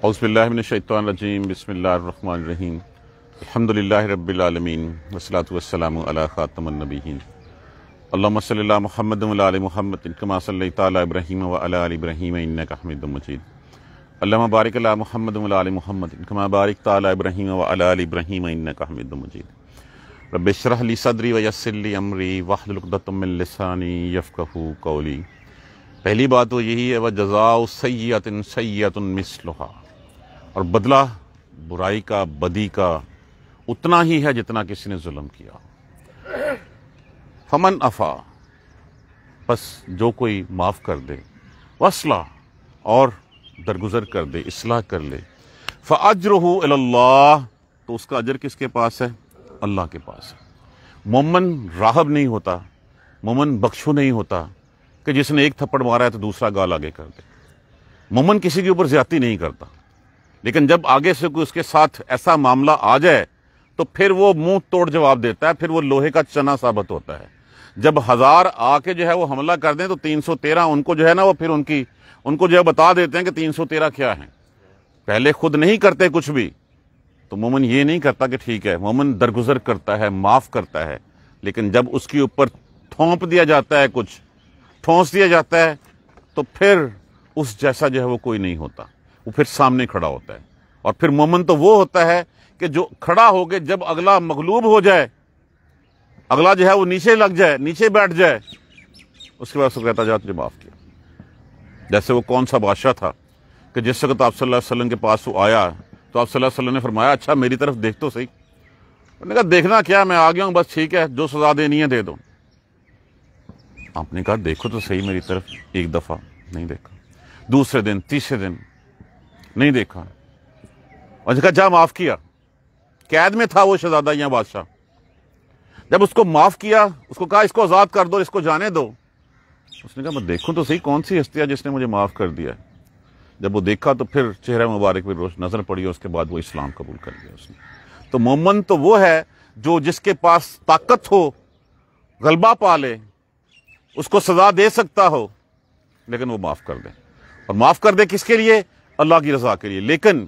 اعوذ باللہ من الشیطان الرجیم بسم اللہ الرحمن الرحیم الحمدللہ رب العالمین والصلاة والسلام علی خاتم النبیین اللہم صلی علی محمد وعلی آل محمد کما صلیت علی ابراہیم وعلی آل ابراہیم انک حمید مجید اللہم بارک علی محمد وعلی آل محمد کما بارکت علی ابراہیم وعلی آل ابراہیم انک حمید مجید رب اشرح لی صدری ویسر لی امری واحلل عقدۃ من لسانی یفقہوا قولی۔ پہلی بات تو یہی ہے وَجَزَاءُ سَیِّئَةٍ سَیِّئَةٌ مِثْلُهَا، اور بدلہ برائی کا، بدی کا اتنا ہی ہے جتنا کسی نے ظلم کیا۔ فمن عفا، بس جو کوئی معاف کر دے، وَأَصْلَحَ، اور درگزر کر دے، اصلاح کر لے، فَأَجْرُهُ إِلَى اللَّهِ، تو اس کا اجر کس کے پاس ہے؟ اللہ کے پاس ہے۔ مومن راہب نہیں ہوتا، مومن بخشو نہیں ہوتا کہ جس نے ایک تھپڑ مارا ہے تو دوسرا گال آگے کر دے۔ مومن کسی کے اوپر زیادتی نہیں کرتا، لیکن جب آگے سے کوئی اس کے ساتھ ایسا معاملہ آ جائے تو پھر وہ منہ توڑ جواب دیتا ہے، پھر وہ لوہے کا چنا ثابت ہوتا ہے۔ جب 1000 آ کے جو ہے وہ حملہ کر دیں تو 313 ان کو جو ہے نا وہ پھر ان کو جو ہے بتا دیتے ہیں کہ 313 کیا ہیں۔ پہلے خود نہیں کرتے کچھ بھی، تو مومن یہ نہیں کرتا کہ ٹھیک ہے، مومن درگزر کرتا ہے، معاف کرتا ہے، لیکن جب اس کے اوپر تھونپ دیا جاتا ہے، کچھ ٹھونس دیا جاتا ہے، تو پھر اس جیسا جو ہے وہ کوئی نہیں ہوتا، وہ پھر سامنے کھڑا ہوتا ہے۔ اور پھر مومن تو وہ ہوتا ہے کہ جو کھڑا ہو کے جب اگلا مغلوب ہو جائے، اگلا جو ہے وہ نیچے لگ جائے، نیچے بیٹھ جائے، اس کے بعد اس کو کہتا جا تجھے معاف کیا۔ جیسے وہ کون سا بادشاہ تھا کہ جس وقت آپ صلی اللہ علیہ وسلم کے پاس وہ آیا تو آپ صلی اللہ علیہ وسلم نے فرمایا اچھا میری طرف دیکھ تو صحیح۔ انہوں نے کہا دیکھنا کیا، میں آ گیا ہوں، بس ٹھیک ہے، جو سزا دینی ہے دے دو۔ آپ نے کہا دیکھو تو صحیح میری طرف، ایک دفعہ نہیں دیکھا، دوسرے دن، تیسرے دن نہیں دیکھا، اور کہا جا معاف کیا۔ قید میں تھا وہ شہزادہ یا بادشاہ، جب اس کو معاف کیا، اس کو کہا اس کو آزاد کر دو، اس کو جانے دو، اس نے کہا میں دیکھوں تو صحیح کون سی ہستی ہے جس نے مجھے معاف کر دیا ہے۔ جب وہ دیکھا تو پھر چہرہ مبارک پہ نظر پڑی، اس کے بعد وہ اسلام قبول کر لیا اس نے۔ تو مومن تو وہ ہے جو جس کے پاس طاقت ہو، غلبہ پا لے، اس کو سزا دے سکتا ہو، لیکن وہ معاف کر دے، اور معاف کر دے کس کے لیے؟ اللہ کی رضا کے لیے۔ لیکن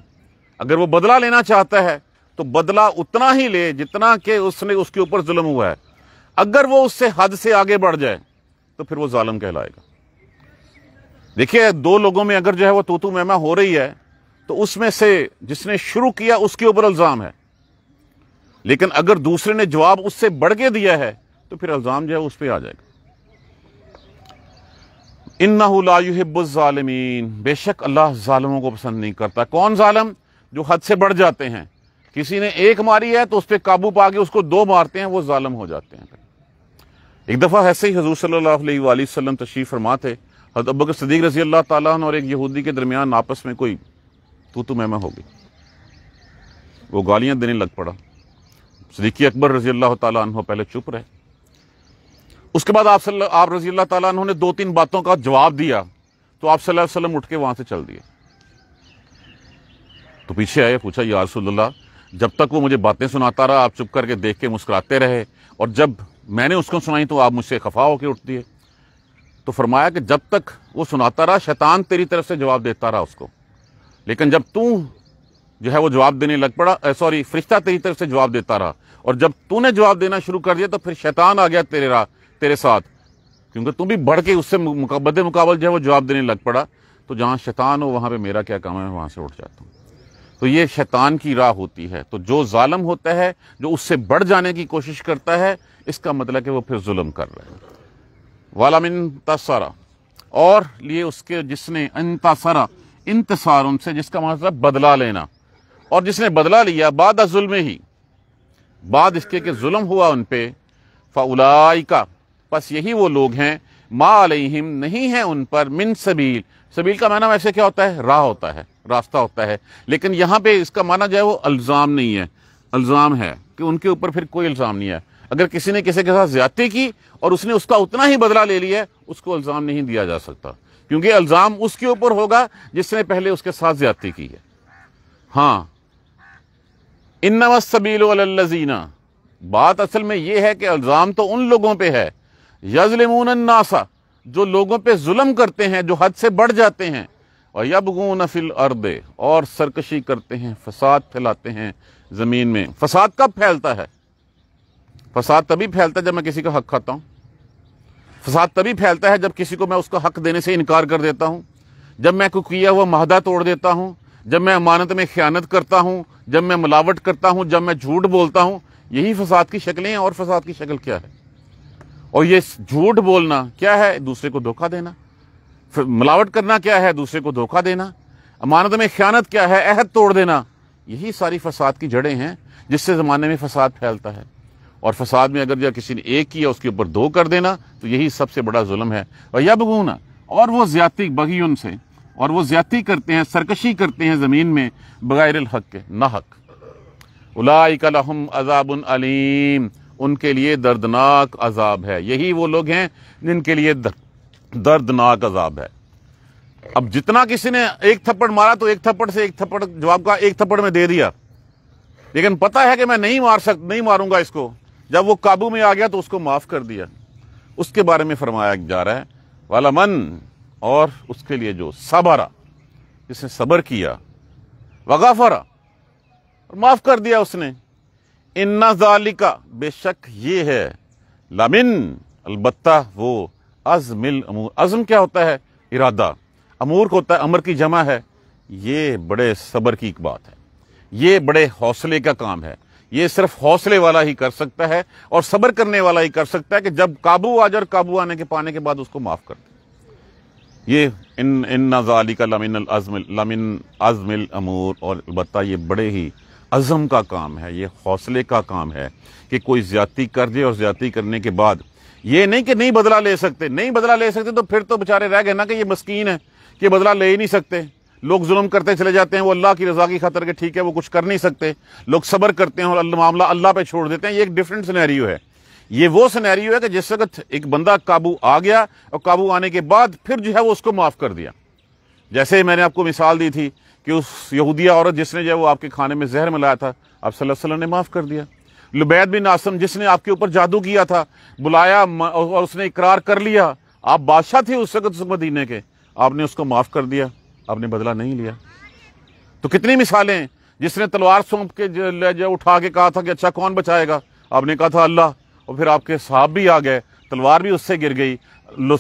اگر وہ بدلہ لینا چاہتا ہے تو بدلہ اتنا ہی لے جتنا کہ اس نے اس کے اوپر ظلم ہوا ہے۔ اگر وہ اس سے حد سے آگے بڑھ جائے تو پھر وہ ظالم کہلائے گا۔ دیکھیے دو لوگوں میں اگر جو ہے وہ تو میمہ ہو رہی ہے تو اس میں سے جس نے شروع کیا اس کے اوپر الزام ہے، لیکن اگر دوسرے نے جواب اس سے بڑھ کے دیا ہے تو پھر الزام جو ہے اس پہ آ جائے گا۔ اِنَّهُ لَا يُحِبُّ الظَّالِمِينَ، بے شک اللہ ظالموں کو پسند نہیں کرتا۔ کون ظالم؟ جو حد سے بڑھ جاتے ہیں۔ کسی نے ایک ماری ہے تو اس پہ قابو پا کے اس کو 2 مارتے ہیں، وہ ظالم ہو جاتے ہیں۔ ایک دفعہ ایسے ہی حضور صلی اللہ علیہ وآلہ وسلم تشریف فرما تھے، حضرت ابوبکر صدیق رضی اللہ تعالیٰ عنہ اور ایک یہودی کے درمیان آپس میں کوئی تو میمہ ہو گئی، وہ گالیاں دینے لگ پڑا۔ صدیق اکبر رضی اللہ تعالیٰ عنہ پہلے چپ رہے، اس کے بعد آپ رضی اللہ تعالیٰ عنہ نے 2-3 باتوں کا جواب دیا، تو آپ صلی اللہ علیہ وسلم اٹھ کے وہاں سے چل دیے۔ تو پیچھے آئے، پوچھا یا رسول اللہ، جب تک وہ مجھے باتیں سناتا رہا آپ چپ کر کے دیکھ کے مسکراتے رہے، اور جب میں نے اس کو سنائی تو آپ مجھ سے خفا ہو کے اٹھ دیے۔ تو فرمایا کہ جب تک وہ سناتا رہا شیطان تیری طرف سے جواب دیتا رہا اس کو، لیکن جب تو جو ہے وہ جواب دینے لگ پڑا، فرشتہ تیری طرف سے جواب دیتا رہا، اور جب تو نے جواب دینا شروع کر دیا تو پھر شیطان آ گیا تیرے ساتھ، کیونکہ تم بھی بڑھ کے اس سے بد مقابل جو ہے وہ جواب دینے لگ پڑا، تو جہاں شیطان ہو وہاں پہ میرا کیا کام ہے، میں وہاں سے اٹھ جاتا ہوں۔ تو یہ شیطان کی راہ ہوتی ہے۔ تو جو ظالم ہوتا ہے، جو اس سے بڑھ جانے کی کوشش کرتا ہے، اس کا مطلب کہ وہ پھر ظلم کر رہا ہے۔ والا من انتصر، اور لیے اس کے جس نے انتصر، انتصار ان سے جس کا مطلب بدلہ لینا، اور جس نے بدلہ لیا بعد ظلم ہی، بعد اس کے کہ ظلم ہوا ان پہ، فاولئک، پس یہی وہ لوگ ہیں، ما علیہم، نہیں ہے ان پر، من سبیل، سبیل کا معنی ویسے کیا ہوتا ہے؟ راہ ہوتا ہے، راستہ ہوتا ہے، لیکن یہاں پہ اس کا معنی جو ہے وہ الزام نہیں ہے، الزام ہے کہ ان کے اوپر پھر کوئی الزام نہیں ہے۔ اگر کسی نے کسی کے ساتھ زیادتی کی اور اس نے اس کا اتنا ہی بدلہ لے لیا ہے، اس کو الزام نہیں دیا جا سکتا، کیونکہ الزام اس کے اوپر ہوگا جس نے پہلے اس کے ساتھ زیادتی کی ہے۔ ہاں، انما السبیل علی الذین، بات اصل میں یہ ہے کہ الزام تو ان لوگوں پہ ہے، یظلمون الناس، جو لوگوں پہ ظلم کرتے ہیں، جو حد سے بڑھ جاتے ہیں، وَيَبْغُونَ فِي الْأَرْضِ، اور سرکشی کرتے ہیں، فساد پھیلاتے ہیں زمین میں۔ فساد کب پھیلتا ہے؟ فساد تبھی پھیلتا ہے جب میں کسی کا حق کھاتا ہوں۔ فساد تبھی پھیلتا ہے جب کسی کو میں اس کا حق دینے سے انکار کر دیتا ہوں، جب میں کوئی کیا ہوا معاہدہ توڑ دیتا ہوں، جب میں امانت میں خیانت کرتا ہوں، جب میں ملاوٹ کرتا ہوں، جب میں جھوٹ بولتا ہوں۔ یہی فساد کی شکلیں ہیں۔ اور فساد کی شکل کیا ہے؟ اور یہ جھوٹ بولنا کیا ہے؟ دوسرے کو دھوکہ دینا۔ ملاوٹ کرنا کیا ہے؟ دوسرے کو دھوکہ دینا۔ امانت میں خیانت کیا ہے؟ عہد توڑ دینا۔ یہی ساری فساد کی جڑیں ہیں جس سے زمانے میں فساد پھیلتا ہے۔ اور فساد میں اگر کسی نے ایک کیا اس کے اوپر دو کر دینا تو یہی سب سے بڑا ظلم ہے۔ وَيَبْغُونَ، اور وہ زیادتی، بغی ان سے، اور وہ زیادتی کرتے ہیں، سرکشی کرتے ہیں زمین میں بغیر الحق کے، نہ حق۔ اولئک لہم عذاب علیم، ان کے لیے دردناک عذاب ہے۔ یہی وہ لوگ ہیں جن کے لیے دردناک عذاب ہے۔ اب جتنا کسی نے ایک تھپڑ مارا تو ایک تھپڑ سے ایک تھپڑ جواب کا ایک تھپڑ میں دے دیا، لیکن پتہ ہے کہ میں نہیں ماروں گا اس کو۔ جب وہ قابو میں آ گیا تو اس کو معاف کر دیا۔ اس کے بارے میں فرمایا جا رہا ہے وَلَمَن، اور اس کے لیے جو صبر، جس نے صبر کیا، وغفر، اور معاف کر دیا اس نے، ان ذالک، بے شک یہ ہے، لمن، البتہ وہ، عزم الامور۔ عزم کیا ہوتا ہے؟ ارادہ۔ امور کو ہوتا ہے، امر کی جمع ہے۔ یہ بڑے صبر کی ایک بات ہے، یہ بڑے حوصلے کا کام ہے۔ یہ صرف حوصلے والا ہی کر سکتا ہے اور صبر کرنے والا ہی کر سکتا ہے کہ جب قابو آ جائے اور قابو آنے کے پانے کے بعد اس کو معاف کر دے۔ یہ ان ذالک لمن عزم الامور، اور البتہ یہ بڑے ہی عزم کا کام ہے، یہ حوصلے کا کام ہے کہ کوئی زیادتی کر دے اور زیادتی کرنے کے بعد یہ نہیں کہ نہیں بدلہ لے سکتے، نہیں بدلہ لے سکتے تو پھر تو بےچارے رہ گئے نا کہ یہ مسکین ہے کہ بدلہ لے ہی نہیں سکتے۔ لوگ ظلم کرتے چلے جاتے ہیں، وہ اللہ کی رضا کی خاطر کہ ٹھیک ہے وہ کچھ کر نہیں سکتے، لوگ صبر کرتے ہیں اور معاملہ اللہ پہ چھوڑ دیتے ہیں۔ یہ ایک ڈیفرنٹ سینیریو ہے۔ یہ وہ سینیریو ہے کہ جس وقت ایک بندہ قابو آ گیا اور قابو آنے کے بعد پھر جو ہے وہ اس کو معاف کر دیا۔ جیسے میں نے آپ کو مثال دی تھی کہ اس یہودیہ عورت جس نے جو ہے وہ آپ کے کھانے میں زہر ملایا تھا، آپ صلی اللہ علیہ وسلم نے معاف کر دیا۔ لبید بن عاصم جس نے آپ کے اوپر جادو کیا تھا، بلایا اور اس نے اقرار کر لیا، آپ بادشاہ تھے اس وقت مدینے کے، آپ نے اس کو معاف کر دیا، آپ نے بدلہ نہیں لیا۔ تو کتنی مثالیں ہیں۔ جس نے تلوار سونپ کے جو اٹھا کے کہا تھا کہ اچھا کون بچائے گا، آپ نے کہا تھا اللہ، اور پھر آپ کے صحاب بھی آ گئے، تلوار بھی اس سے گر گئی،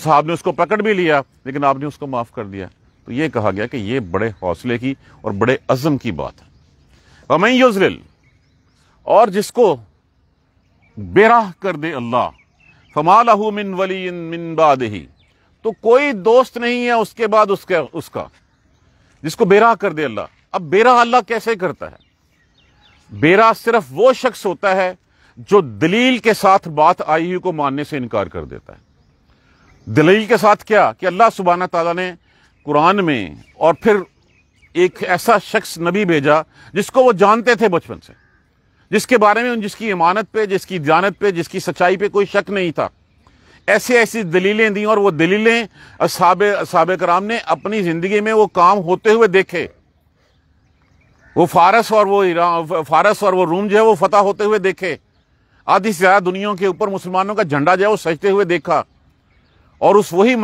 صحاب نے اس کو پکڑ بھی لیا لیکن آپ نے اس کو معاف کر دیا۔ تو یہ کہا گیا کہ یہ بڑے حوصلے کی اور بڑے عزم کی بات ہے۔ وَمَن يُضْلِلْ، اور جس کو بے راہ کر دے اللہ، فَمَا لَهُ مِن وَلِيٍّ مِّن بَعْدِهِ، تو کوئی دوست نہیں ہے اس کے بعد اس کا، جس کو بے راہ کر دے اللہ۔ اب بے راہ اللہ کیسے کرتا ہے؟ بے راہ صرف وہ شخص ہوتا ہے جو دلیل کے ساتھ بات آئی ہوئی کو ماننے سے انکار کر دیتا ہے۔ دلیل کے ساتھ کیا؟ کہ اللہ سبحانہ تعالیٰ نے قرآن میں اور پھر ایک ایسا شخص نبی بھیجا جس کو وہ جانتے تھے بچپن سے، جس کے بارے میں جس کی امانت پہ، جس کی دیانت پہ، جس کی سچائی پہ کوئی شک نہیں تھا۔ ایسی دلیلیں دیں اور وہ دلیلیں اصحاب کرام نے اپنی زندگی میں وہ کام ہوتے ہوئے دیکھے۔ وہ فارس اور وہ روم جو ہے وہ فتح ہوتے ہوئے دیکھے۔ آدھی سے زیادہ دنیا کے اوپر مسلمانوں کا جھنڈا جو ہے وہ سجتے ہوئے دیکھا۔ اور وہی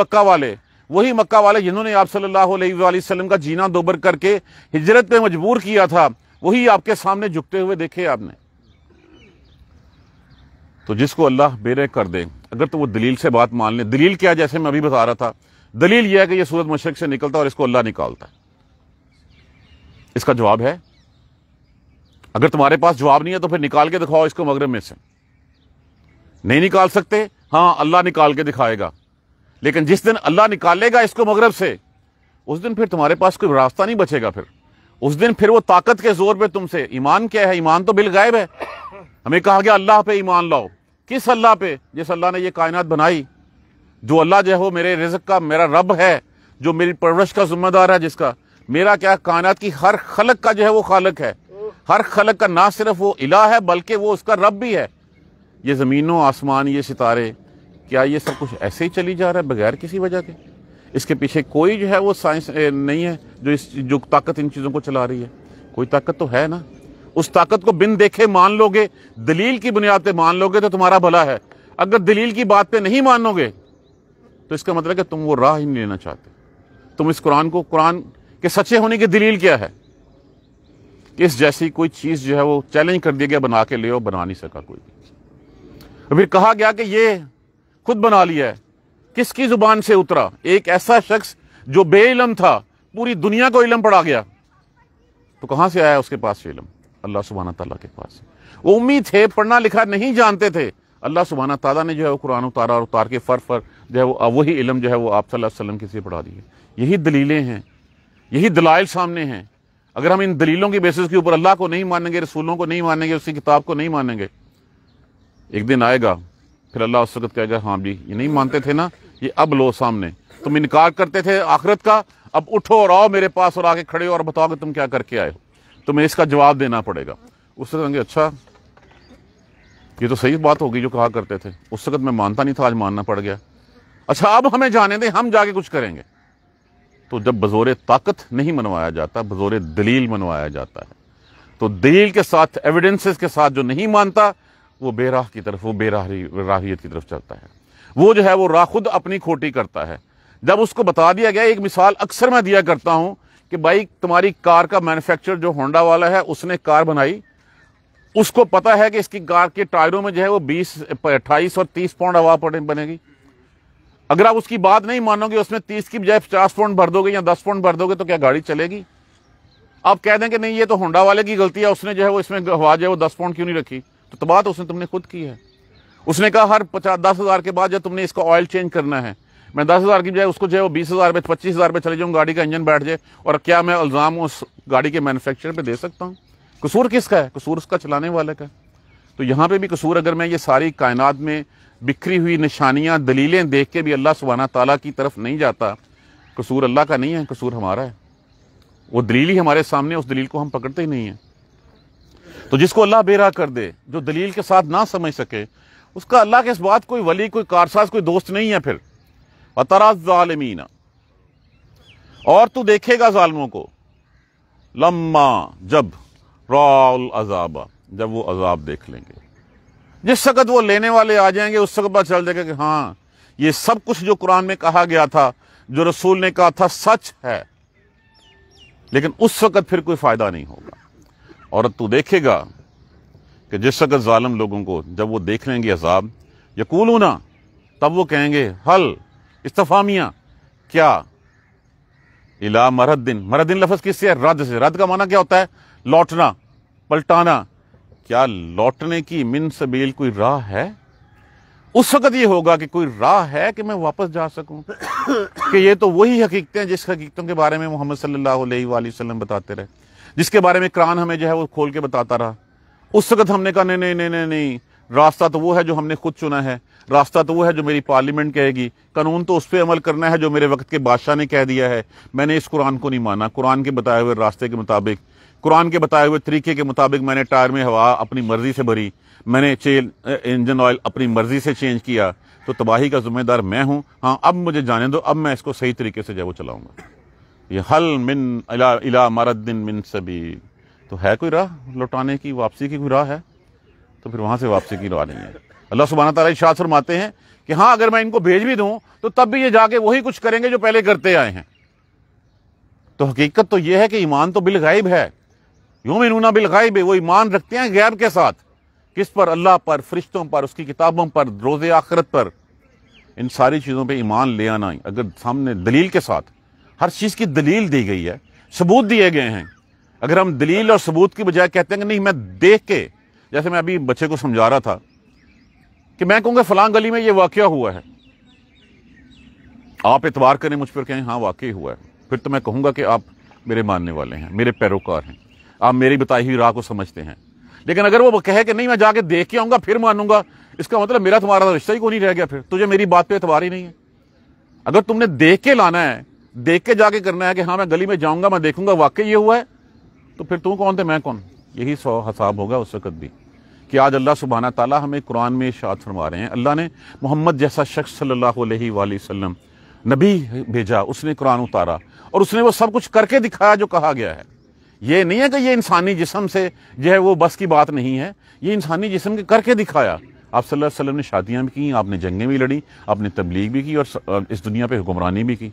مکہ والے جنہوں نے آپ صلی اللہ علیہ وآلہ وسلم کا جینا دوبر کر کے ہجرت پہ مجبور کیا تھا، وہی آپ کے سامنے جھکتے ہوئے دیکھے آپ نے۔ تو جس کو اللہ بے راہ کر دے، اگر تو وہ دلیل سے بات مان لے۔ دلیل کیا؟ جیسے میں ابھی بتا رہا تھا، دلیل یہ ہے کہ یہ سورج مشرق سے نکلتا اور اس کو اللہ نکالتا ہے۔ اس کا جواب ہے، اگر تمہارے پاس جواب نہیں ہے تو پھر نکال کے دکھاؤ اس کو مغرب میں سے۔ نہیں نکال سکتے؟ ہاں اللہ نکال کے دکھائے گا، لیکن جس دن اللہ نکالے گا اس کو مغرب سے، اس دن پھر تمہارے پاس کوئی راستہ نہیں بچے گا۔ اس دن پھر وہ طاقت کے زور پہ تم سے، ایمان کیا ہے؟ ایمان تو بالغیب ہے۔ ہمیں کہا گیا اللہ پہ ایمان لاؤ۔ کس اللہ پہ؟ جس اللہ نے یہ کائنات بنائی، جو اللہ جو ہے وہ میرے رزق کا میرا رب ہے، جو میری پرورش کا ذمہ دار ہے، جس کا میرا کیا کائنات کی ہر خلق کا جو ہے وہ خالق ہے۔ ہر خلق کا نہ صرف وہ الہ ہے بلکہ وہ اس کا رب بھی ہے۔ یہ زمینوں، آسمان، یہ ستارے، کیا یہ سب کچھ ایسے ہی چلی جا رہا ہے بغیر کسی وجہ کے؟ اس کے پیچھے کوئی جو ہے وہ سائنس نہیں ہے جو طاقت ان چیزوں کو چلا رہی ہے؟ کوئی طاقت تو ہے نا۔ اس طاقت کو بن دیکھے مان لو گے، دلیل کی بنیاد پہ مان لو گے تو تمہارا بھلا ہے۔ اگر دلیل کی بات پہ نہیں مانو گے تو اس کا مطلب ہے کہ تم وہ راہ ہی نہیں لینا چاہتے۔ تم اس قرآن کہ سچے ہونے کی دلیل کیا ہے؟ کہ اس جیسی کوئی چیز جو ہے وہ چیلنج کر دیا گیا بنا کے لے اور بنا نہیں سکا کوئی. پھر کہا گیا کہ یہ خود بنا لیا ہے. کس کی زبان سے اترا؟ ایک ایسا شخص جو بے علم تھا، پوری دنیا کو علم پڑا گیا. تو کہاں سے آیا اس کے پاس علم؟ اللہ سبحانہ تعالیٰ کے پاس. وہ امید تھے، پڑھنا لکھا نہیں جانتے تھے. اللہ سبحانہ تعالیٰ نے جو ہے وہ قرآن اتارا، اور اتار کے فر جو ہے وہ وہی علم جو ہے وہ آپ صلی اللہ علیہ وسلم کے سے پڑھا دیے. یہی دلیلیں ہیں، یہی دلائل سامنے ہیں. اگر ہم ان دلیلوں کی بیسس کے اوپر اللہ کو نہیں مانیں گے، رسولوں کو نہیں مانیں گے، اس کی کتاب کو نہیں مانیں گے، ایک دن آئے گا پھر اللہ اس وقت کہے گا ہاں بھی یہ نہیں مانتے تھے نا، یہ اب لو سامنے. تم انکار کرتے تھے آخرت کا، اب اٹھو اور آؤ میرے پاس اور آ کے کھڑے ہو اور بتاؤ کہ تم کیا کر کے آئے ہو. تمہیں اس کا جواب دینا پڑے گا. اس وقت کہیں گے اچھا یہ تو صحیح بات ہوگی جو کہا کرتے تھے، اس وقت میں مانتا نہیں تھا، آج ماننا پڑ گیا. اچھا اب ہمیں جانے دیں، ہم جا کے کچھ کریں گے. تو جب بزور طاقت نہیں منوایا جاتا، بزور دلیل منوایا جاتا ہے، تو دلیل کے ساتھ، ایویڈنسز کے ساتھ جو نہیں مانتا وہ بے راہ کی طرف، وہ بے راہیت کی طرف چلتا ہے. وہ جو ہے وہ راہ خود اپنی کھوٹی کرتا ہے. جب اس کو بتا دیا گیا، ایک مثال اکثر میں دیا کرتا ہوں کہ بھائی تمہاری کار کا مینوفیکچر جو ہونڈا والا ہے، اس نے کار بنائی، اس کو پتا ہے کہ اس کی کار کے ٹائروں میں جو ہے وہ 28 اور 30 پاؤنڈ ہوا بنے گی. اگر آپ اس کی بات نہیں مانو گے، اس میں 30 کی بجائے 50 پاؤنڈ بھر دو گے یا 10 پاؤنڈ بھر دو گے، تو کیا گاڑی چلے گی؟ آپ کہہ دیں کہ نہیں یہ تو ہونڈا والے کی غلطی ہے، اس نے جو ہے وہ اس میں ہوا جو ہے وہ 10 پاؤنڈ کیوں نہیں رکھی. تو بات اس نے تم نے خود کی ہے. اس نے کہا ہر 10,000 کے بعد جب تم نے اس کا آئل چینج کرنا ہے، میں 10,000 کی بجائے اس کو جو ہے وہ 20,000 پہ 25,000 پہ چلے جاؤں، گاڑی کا انجن بیٹھ جائے. اور کیا میں الزام اس گاڑی کے مینوفیکچرر پہ دے سکتا ہوں؟ قصور کس کا ہے؟ قصور اس کا چلانے والے کا. تو یہاں پہ بھی قصور، اگر میں یہ ساری کائنات میں بکھری ہوئی نشانیاں، دلیلیں دیکھ کے بھی اللہ سبحانہ تعالیٰ کی طرف نہیں جاتا، قصور اللہ کا نہیں ہے، قصور ہمارا ہے. وہ دلیل ہی ہمارے سامنے، اس دلیل کو ہم پکڑتے ہی نہیں ہیں. تو جس کو اللہ بے راہ کر دے، جو دلیل کے ساتھ نہ سمجھ سکے، اس کا اللہ کے اس بات کوئی ولی، کوئی کارساز، کوئی دوست نہیں ہے. پھر وَتَرَى الظَّالِمِينَ، اور تو دیکھے گا ظالموں کو، لما جب رَأَوُا الْعَذَابَ، جب وہ عذاب دیکھ لیں گے، جس وقت وہ لینے والے آ جائیں گے، اس وقت پتہ چل جائے گا کہ ہاں یہ سب کچھ جو قرآن میں کہا گیا تھا، جو رسول نے کہا تھا، سچ ہے. لیکن اس وقت پھر کوئی فائدہ نہیں ہوگا. اور تو دیکھے گا کہ جس وقت ظالم لوگوں کو جب وہ دیکھ لیں گے عذاب، یقولون، تب وہ کہیں گے، حل استفہامیہ، کیا، الی مردن، مردن لفظ کس سے ہے؟ رد سے. رد کا معنی کیا ہوتا ہے؟ لوٹنا، پلٹانا. کیا لوٹنے کی من سبیل کوئی راہ ہے؟ اس وقت یہ ہوگا کہ کوئی راہ ہے کہ میں واپس جا سکوں. کہ یہ تو وہی حقیقتیں جس حقیقتوں کے بارے میں محمد صلی اللہ علیہ وآلہ وسلم بتاتے رہے، جس کے بارے میں قرآن ہمیں جو ہے وہ کھول کے بتاتا رہا. اس وقت ہم نے کہا نہیں، راستہ تو وہ ہے جو ہم نے خود چنا ہے، راستہ تو وہ ہے جو میری پارلیمنٹ کہے گی، قانون تو اس پہ عمل کرنا ہے جو میرے وقت کے بادشاہ نے کہہ دیا ہے. میں نے اس قرآن کو نہیں مانا. قرآن کے بتائے ہوئے راستے کے مطابق، قرآن کے بتائے ہوئے طریقے کے مطابق میں نے ٹائر میں ہوا اپنی مرضی سے بھری، میں نے انجن آئل اپنی مرضی سے چینج کیا، تو تباہی کا ذمہ دار میں ہوں. ہاں اب مجھے جانے دو، اب میں اس کو صحیح طریقے سے جو وہ چلاؤں گا. یہ حل من الی مردن من سبیل، تو ہے کوئی راہ لوٹانے کی، واپسی کی کوئی راہ ہے؟ تو پھر وہاں سے واپسی کی راہ نہیں ہے. اللہ سبحانہ تعالیٰ ارشاد فرماتے ہیں کہ ہاں اگر میں ان کو بھیج بھی دوں تو تب بھی یہ جا کے وہی کچھ کریں گے جو پہلے کرتے آئے ہیں. تو حقیقت تو یہ ہے کہ ایمان تو بالغیب ہے، یؤمنون بالغیب، وہ ایمان رکھتے ہیں غیب کے ساتھ. کس پر؟ اللہ پر، فرشتوں پر، اس کی کتابوں پر، روز آخرت پر. ان ساری چیزوں پہ ایمان لے آنا، اگر سامنے دلیل کے ساتھ، ہر چیز کی دلیل دی گئی ہے، ثبوت دیے گئے ہیں. اگر ہم دلیل اور ثبوت کی بجائے کہتے ہیں کہ نہیں میں دیکھ کے، جیسے میں ابھی بچے کو سمجھا رہا تھا کہ میں کہوں گا فلاں گلی میں یہ واقعہ ہوا ہے، آپ اعتبار کریں مجھ پر، کہیں ہاں واقعی ہوا ہے، پھر تو میں کہوں گا کہ آپ میرے ماننے والے ہیں، میرے پیروکار ہیں، آپ میری بتائی ہوئی راہ کو سمجھتے ہیں. لیکن اگر وہ کہے کہ نہیں میں جا کے دیکھ کے آؤں گا پھر مانوں گا، اس کا مطلب میرا تمہارا رشتہ ہی کو نہیں رہ گیا، پھر تجھے میری بات پہ اعتبار ہی نہیں ہے. اگر تم نے دیکھ کے لانا ہے، دیکھ کے جا کے کرنا ہے کہ ہاں میں گلی میں جاؤں گا، میں دیکھوں گا واقعی یہ ہوا ہے، تو پھر تو کون تھے میں کون؟ یہی حساب ہوگا اس وقت بھی. کہ آج اللہ سبحانہ تعالیٰ ہمیں قرآن میں ارشاد فرما رہے ہیں، اللہ نے محمد جیسا شخص صلی اللہ علیہ وآلہ وسلم نبی بھیجا، اس نے قرآن اتارا اور اس نے وہ سب کچھ کر کے دکھایا جو کہا گیا ہے. یہ نہیں ہے کہ یہ انسانی جسم سے جو ہے وہ بس کی بات نہیں ہے، یہ انسانی جسم کے کر کے دکھایا. آپ صلی اللہ علیہ وسلم نے شادیاں بھی کی، آپ نے جنگیں بھی لڑی، آپ نے تبلیغ بھی کی اور اس دنیا پہ حکمرانی بھی کی.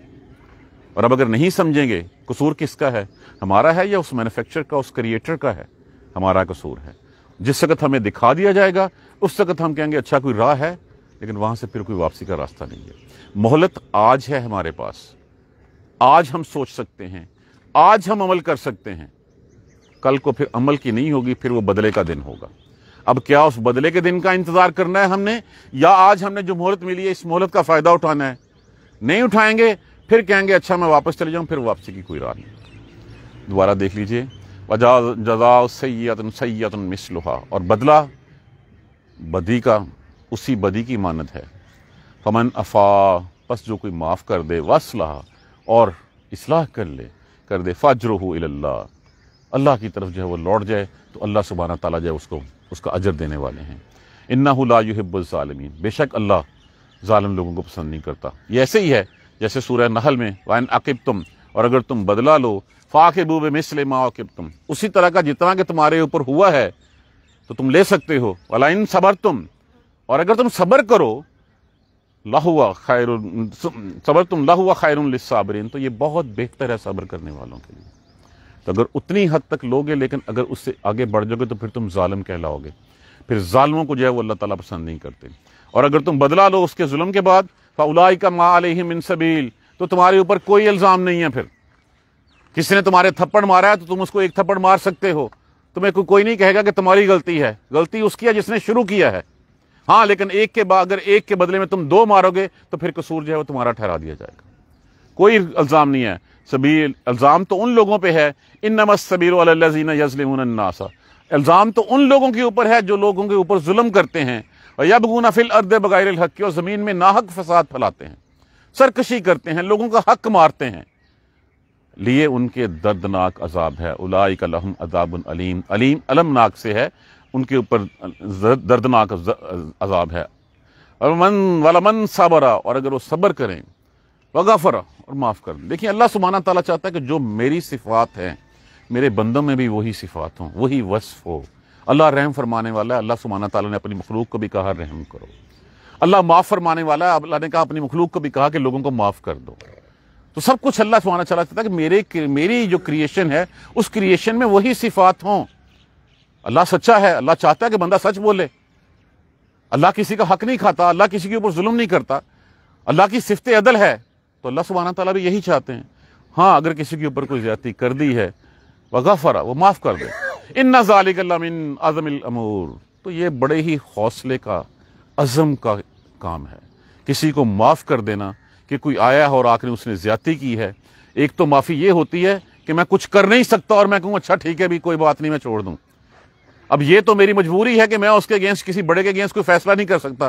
اور اب اگر نہیں سمجھیں گے قصور کس کا ہے، ہمارا ہے یا اس مینوفیکچر کا، اس کریٹر کا ہے؟ ہمارا قصور ہے۔ جس وقت ہمیں دکھا دیا جائے گا اس وقت ہم کہیں گے اچھا کوئی راہ ہے، لیکن وہاں سے پھر کوئی واپسی کا راستہ نہیں ہے۔ مہلت آج ہے ہمارے پاس، آج ہم سوچ سکتے ہیں، آج ہم عمل کر سکتے ہیں، کل کو پھر عمل کی نہیں ہوگی، پھر وہ بدلے کا دن ہوگا۔ اب کیا اس بدلے کے دن کا انتظار کرنا ہے ہم نے، یا آج ہم نے جو مہلت ملی ہے اس مہلت کا فائدہ اٹھانا ہے؟ نہیں اٹھائیں گے پھر کہیں گے اچھا میں واپس چلے جاؤں، پھر واپسی کی کوئی راہ نہیں۔ دوبارہ دیکھ لیجئے، جزاء سیئۃ سیئۃ مثلھا، اور بدلہ بدی کا اسی بدی کی مانند ہے۔ فمن عفا، پس جو کوئی معاف کر دے، واصلح، اور اصلاح کر دے، فاجرہ الی اللہ، اللہ کی طرف جو ہے وہ لوٹ جائے، تو اللہ سبحانہ تعالیٰ جو ہے اس کا اجر دینے والے ہیں۔ انہ لا یحب الظالمین، بے شک اللہ ظالم لوگوں کو پسند نہیں کرتا۔ یہ ایسے ہی ہے جیسے سورہ نحل میں وَإِنْ عَقِبْتُمْ، اور اگر تم بدلہ لو، فَعَاقِبُوا بِمِثْلِ مَا عُوقِبْتُمْ، اسی طرح کا جتنا کہ تمہارے اوپر ہوا ہے تو تم لے سکتے ہو۔ وَلَئِنْ صَبَرْتُمْ، اور اگر تم صبر کرو، لَهُوَ خَيْرٌ لِلصَّابِرِينَ، تو یہ بہت بہتر ہے صبر کرنے والوں کے لیے۔ تو اگر اتنی حد تک لوگے، لیکن اگر اس سے آگے بڑھ جاؤ گے تو پھر تم ظالم کہلاؤ گے، پھر ظالموں کو جو ہے وہ اللہ تعالیٰ پسند نہیں کرتے۔ اور اگر تم بدلہ لو اس کے ظلم کے بعد، فَأُولَٰئِكَ مَا عَلَيْهِم مِّن سَبِيلٍ، تو تمہارے اوپر کوئی الزام نہیں ہے۔ پھر کسی نے تمہارے تھپڑ مارا ہے تو تم اس کو ایک تھپڑ مار سکتے ہو، تمہیں کوئی نہیں کہے گا کہ تمہاری غلطی ہے، غلطی اس کی ہے جس نے شروع کیا ہے۔ ہاں لیکن ایک کے بعد اگر ایک کے بدلے میں تم دو مارو گے تو پھر قصور جو ہے وہ تمہارا ٹھہرا دیا جائے گا۔ کوئی الزام نہیں ہے۔ سبیل، الزام تو ان لوگوں پہ ہے، انما السبیل علی الذین یظلمون الناس، الزام تو ان لوگوں کے اوپر ہے جو لوگوں کے اوپر ظلم کرتے ہیں، ویبغون فی الارض بغیر الحق، اور زمین میں ناحق فساد پھیلاتے ہیں، سرکشی کرتے ہیں، لوگوں کا حق مارتے ہیں، لیے ان کے دردناک عذاب ہے۔ اولئک لہم عذاب علیم، علیم المناک سے ہے، ان کے اوپر دردناک عذاب ہے۔ وَلَمَنْ صَبَرَ، اور اگر وہ صبر کریں، وغفر، اور معاف کر دیں۔ دیکھیں اللہ سبحانہ تعالیٰ چاہتا ہے کہ جو میری صفات ہیں میرے بندوں میں بھی وہی صفات ہوں، وہی وصف ہو۔ اللہ رحم فرمانے والا ہے، اللہ سبحانہ تعالیٰ نے اپنی مخلوق کو بھی کہا رحم کرو۔ اللہ معاف فرمانے والا ہے، اللہ نے کہا اپنی مخلوق کو بھی کہا کہ لوگوں کو معاف کر دو۔ تو سب کچھ اللہ سبحانہ تعالیٰ چاہتا ہے کہ میری جو کریشن ہے اس کریشن میں وہی صفات ہوں۔ اللہ سچا ہے، اللہ چاہتا ہے کہ بندہ سچ بولے، اللہ کسی کا حق نہیں کھاتا، اللہ کسی کے اوپر ظلم نہیں کرتا، اللہ کی صفت عدل ہے، تو اللہ سبحانہ تعالیٰ بھی یہی چاہتے ہیں۔ ہاں اگر کسی کے اوپر کوئی زیادتی کر دی ہے، وغفر، وہ معاف کر دے۔ ان ذالک لمن عزم الامور، تو یہ بڑے ہی حوصلے کا، عزم کا کام ہے، کسی کو معاف کر دینا کہ کوئی آیا ہے اور آ کے اس نے زیادتی کی ہے۔ ایک تو معافی یہ ہوتی ہے کہ میں کچھ کر نہیں سکتا اور میں کہوں اچھا ٹھیک ہے بھی کوئی بات نہیں میں چھوڑ دوں، اب یہ تو میری مجبوری ہے کہ میں اس کے اگینسٹ، کسی بڑے کے اگینسٹ کوئی فیصلہ نہیں کر سکتا،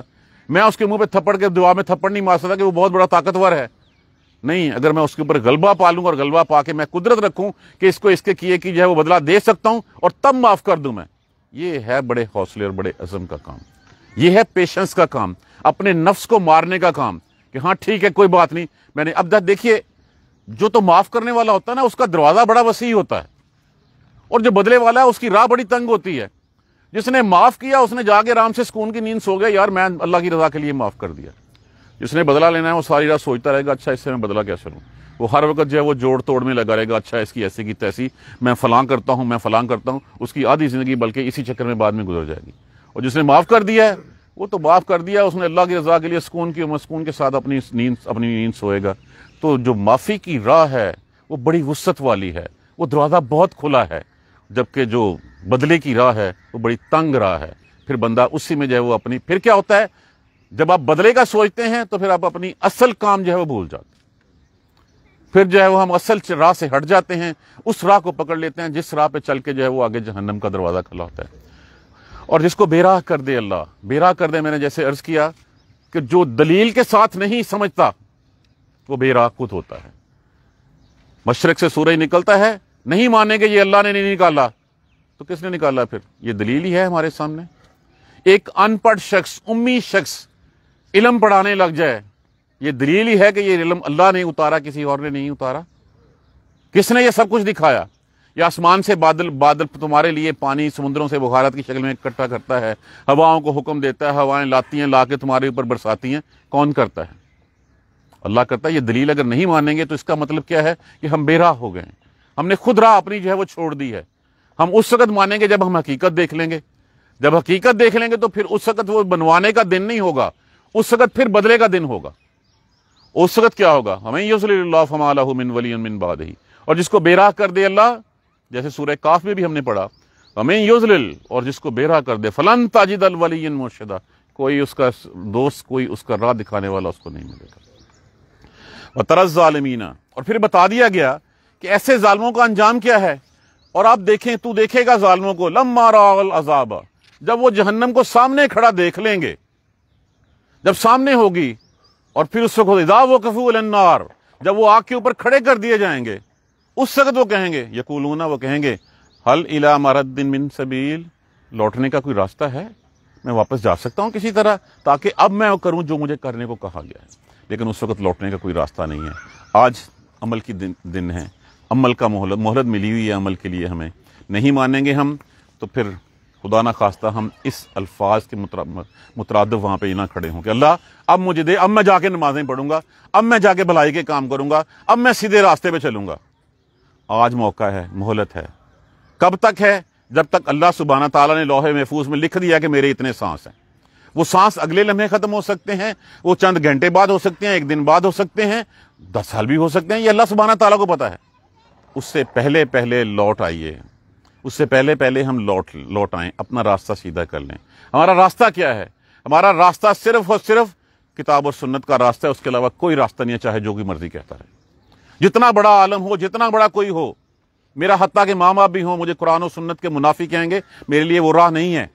میں اس کے منہ پہ تھپڑ کے دعا میں تھپڑ نہیں مار سکتا کہ وہ بہت بڑا طاقتور ہے، نہیں، اگر میں اس کے اوپر غلبہ پالوں اور غلبہ پا کے میں قدرت رکھوں کہ اس کو اس کے کیے کی جو ہے وہ بدلہ دے سکتا ہوں اور تب معاف کر دوں میں، یہ ہے بڑے حوصلے اور بڑے عزم کا کام، یہ ہے پیشنس کا کام، اپنے نفس کو مارنے کا کام کہ ہاں ٹھیک ہے کوئی بات نہیں میں نے۔ اب دیکھیے جو تو معاف کرنے والا ہوتا ہے نا اس کا دروازہ بڑا وسیع ہوتا ہے، اور جو بدلے والا ہے اس کی راہ بڑی تنگ ہوتی ہے۔ جس نے معاف کیا اس نے جا کے آرام سے سکون کی نیند سو گیا، یار میں اللہ کی رضا کے لیے معاف کر دیا۔ جس نے بدلہ لینا ہے وہ ساری رات سوچتا رہے گا اچھا اس سے میں بدلہ کیسے لوں، وہ ہر وقت جو ہے وہ جوڑ توڑ میں لگا رہے گا، اچھا اس کی ایسی کی تیسی، میں فلاں کرتا ہوں میں فلاں کرتا ہوں، اس کی آدھی زندگی بلکہ اسی چکر میں بعد میں گزر جائے گی۔ اور جس نے معاف کر دیا ہے وہ تو معاف کر دیا، اس نے اللہ کی رضا کے لیے سکون کے ساتھ اپنی نیند سوئے گا۔ تو جو معافی کی راہ ہے وہ بڑی وسعت والی ہے، وہ دروازہ بہت کھلا ہے، جبکہ جو بدلے کی راہ ہے وہ بڑی تنگ راہ ہے، پھر بندہ اسی میں جو ہے وہ اپنی، پھر کیا ہوتا ہے جب آپ بدلے کا سوچتے ہیں تو پھر آپ اپنی اصل کام جو ہے وہ بھول جاتے ہیں، پھر جو ہے وہ ہم اصل راہ سے ہٹ جاتے ہیں، اس راہ کو پکڑ لیتے ہیں جس راہ پہ چل کے جو ہے وہ آگے جہنم کا دروازہ کھلا ہوتا ہے۔ اور جس کو بے راہ کر دے اللہ، بے راہ کر دے، میں نے جیسے عرض کیا کہ جو دلیل کے ساتھ نہیں سمجھتا وہ بے راہ خود ہوتا ہے۔ مشرق سے سورج نکلتا ہے، نہیں مانیں گے یہ اللہ نے نہیں نکالا، تو کس نے نکالا؟ پھر یہ دلیل ہی ہے ہمارے سامنے۔ ایک ان پڑھ شخص، امی شخص علم پڑھانے لگ جائے، یہ دلیل ہی ہے کہ یہ علم اللہ نے اتارا، کسی اور نے نہیں اتارا۔ کس نے یہ سب کچھ دکھایا؟ یہ آسمان سے بادل تمہارے لیے پانی سمندروں سے بخارات کی شکل میں اکٹھا کرتا ہے، ہواؤں کو حکم دیتا ہے، ہوائیں لاتی ہیں، لا کے تمہارے اوپر برساتی ہیں، کون کرتا ہے؟ اللہ کرتا ہے یہ دلیل اگر نہیں مانیں گے تو اس کا مطلب کیا ہے کہ ہم بے راہ ہو گئے ہیں، ہم نے خود راہ اپنی جو ہے وہ چھوڑ دی ہے۔ ہم اس وقت مانیں گے جب ہم حقیقت دیکھ لیں گے، جب حقیقت دیکھ لیں گے تو پھر اس وقت وہ بنوانے کا دن نہیں ہوگا، اس وقت پھر بدلے کا دن ہوگا۔ اس وقت کیا ہوگا؟ ہمیں یضلل اللہ فما لہ من ولی من بعدہ، اور جس کو بے راہ کر دے اللہ، جیسے سورہ کاف میں بھی ہم نے پڑھا ہمیں یضلل، اور جس کو بے راہ کر دے فلن تجد الولی مرشدا، کوئی اس کا دوست، کوئی اس کا راہ دکھانے والا اس کو نہیں ملے گا۔ وتری الظالمین، اور پھر بتا دیا گیا کہ ایسے ظالموں کا انجام کیا ہے۔ اور آپ دیکھیں، تو دیکھے گا ظالموں کو لما رأوا العذاب، جب وہ جہنم کو سامنے کھڑا دیکھ لیں گے، جب سامنے ہوگی، اور پھر اس وقت اذا وقفوا علی النار، جب وہ آگ کے اوپر کھڑے کر دیے جائیں گے، اس وقت وہ کہیں گے یقولون، وہ کہیں گے هل الی مرد من سبیل، لوٹنے کا کوئی راستہ ہے، میں واپس جا سکتا ہوں کسی طرح، تاکہ اب میں کروں جو مجھے کرنے کو کہا گیا ہے۔ لیکن اس وقت لوٹنے کا کوئی راستہ نہیں ہے۔ آج عمل کی دن ہے، عمل کا مہلت ملی ہوئی ہے عمل کے لیے، ہمیں نہیں مانیں گے ہم تو پھر خدا نہ خواستہ ہم اس الفاظ کے مترادف وہاں پہ نہ کھڑے ہوں کہ اللہ اب مجھے دے، اب میں جا کے نمازیں پڑھوں گا، اب میں جا کے بھلائی کے کام کروں گا، اب میں سیدھے راستے پہ چلوں گا۔ آج موقع ہے، مہلت ہے۔ کب تک ہے؟ جب تک اللہ سبحانہ تعالیٰ نے لوح محفوظ میں لکھ دیا کہ میرے اتنے سانس ہیں۔ وہ سانس اگلے لمحے ختم ہو سکتے ہیں، وہ چند گھنٹے بعد ہو سکتے ہیں، ایک دن بعد ہو سکتے ہیں، 10 سال بھی ہو سکتے ہیں، یہ اللہ سبحانہ تعالیٰ کو پتا ہے۔ اس سے پہلے لوٹ آئیے، اس سے پہلے ہم لوٹ آئیں، اپنا راستہ سیدھا کر لیں۔ ہمارا راستہ کیا ہے؟ ہمارا راستہ صرف اور صرف کتاب اور سنت کا راستہ ہے، اس کے علاوہ کوئی راستہ نہیں ہے، چاہے جو کوئی مرضی کہتا ہے، جتنا بڑا عالم ہو، جتنا بڑا کوئی ہو، میرا حتیٰ کہ ماں باپ بھی ہوں مجھے قرآن و سنت کے منافی کہیں گے، میرے لیے وہ راہ نہیں ہے۔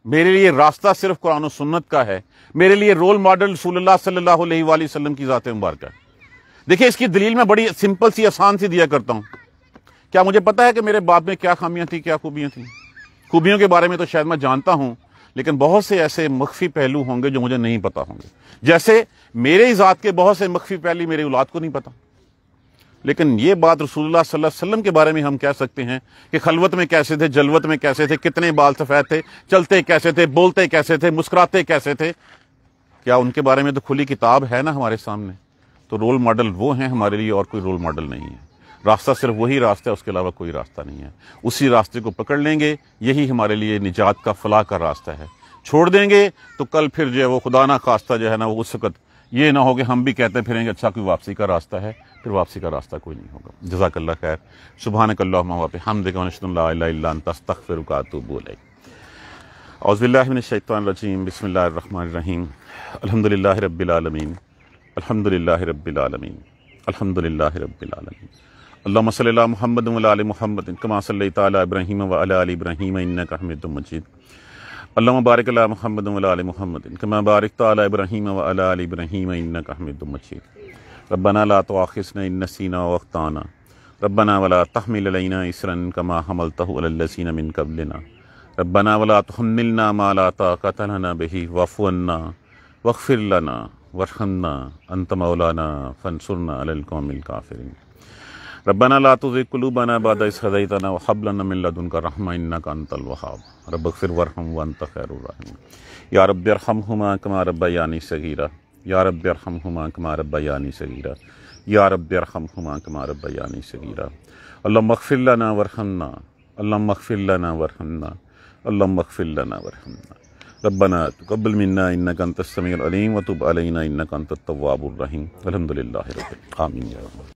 میرے لیے راستہ صرف قرآن و سنت کا ہے، میرے لیے رول ماڈل رسول اللہ صلی اللہ علیہ وآلہ وسلم کی ذات مبارکہ ہے۔ دیکھیں اس کی دلیل میں بڑی سمپل سی، آسان سی دیا کرتا ہوں۔ کیا مجھے پتا ہے کہ میرے باپ میں کیا خامیاں تھیں، کیا خوبیاں تھیں؟ خوبیوں کے بارے میں تو شاید میں جانتا ہوں، لیکن بہت سے ایسے مخفی پہلو ہوں گے جو مجھے نہیں پتا ہوں گے، جیسے میرے ذات کے بہت سے مخفی پہلو میرے اولاد کو نہیں پتا۔ لیکن یہ بات رسول اللہ صلی اللہ علیہ وسلم کے بارے میں ہم کہہ سکتے ہیں کہ خلوت میں کیسے تھے، جلوت میں کیسے تھے، کتنے بال سفید تھے، چلتے کیسے تھے، بولتے کیسے تھے، مسکراتے کیسے تھے۔ کیا ان کے بارے میں تو کھلی کتاب ہے نا ہمارے سامنے؟ تو رول ماڈل وہ ہیں ہمارے لیے، اور کوئی رول ماڈل نہیں ہے۔ راستہ صرف وہی راستہ ہے، اس کے علاوہ کوئی راستہ نہیں ہے۔ اسی راستے کو پکڑ لیں گے، یہی ہمارے لیے نجات کا، فلاح کا راستہ ہے۔ چھوڑ دیں گے تو کل پھر جو ہے وہ خدا نہ خواستہ جو ہے نا، وہ اس وقت یہ نہ ہو کہ ہم بھی کہتے پھریں گے اچھا کوئی واپسی کا راستہ ہے، پھر واپسی کا راستہ کوئی نہیں ہوگا۔ جزاک اللہ خیر۔ سبحانک اللہم و بحمدک، ونشہد ان لا الہ الا انت، استغفرک و اتوب الیک۔ اعوذ باللہ من الشیطان الرجیم، بسم اللہ الرحمن الرحیم۔ الحمد للہ رب العالمین، الحمد للہ رب العالمین، الحمد للہ رب العالمین۔ اللہم صلی علی محمد وعلی آل محمد کما صلیت علی ابراہیم وعلی آل ابراہیم انک حمید مجید۔ اللہم بارک علی محمد وعلی آل محمد کما بارکت علی ابراہیم وعلی آل ابراہیم انک حمید مجید۔ ربنا لا تؤاخذنا ان نسینا واخطانا، ربنا ولا تحمل علینا اصرا کما حملتہ علی الذین من قبلنا، ربنا ولا تحملنا ما لا طاقۃ لنا به واعف عنا واغفر لنا وارحمنا انت مولانا فانصرنا علی القوم الکافرین۔ ربنا لا تزغ قلوبنا بعد إذ هديتنا وهب لنا من لدنك رحمة إنك أنت الوهاب رب اغفر وارحم وأنت خير الراحمين يا رب ارحمهما كما ربياني صغيرا يا رب ارحمهما كما ربياني صغيرا يا رب ارحمهما كما ربياني صغيرا اللهم اغفر لنا وارحمنا اللهم اغفر لنا وارحمنا اللهم اغفر لنا وارحمنا ربنا تقبل منا إنك أنت السميع العليم وتب علينا إنك أنت التواب الرحيم الحمد لله رب العالمين آمين يا رب۔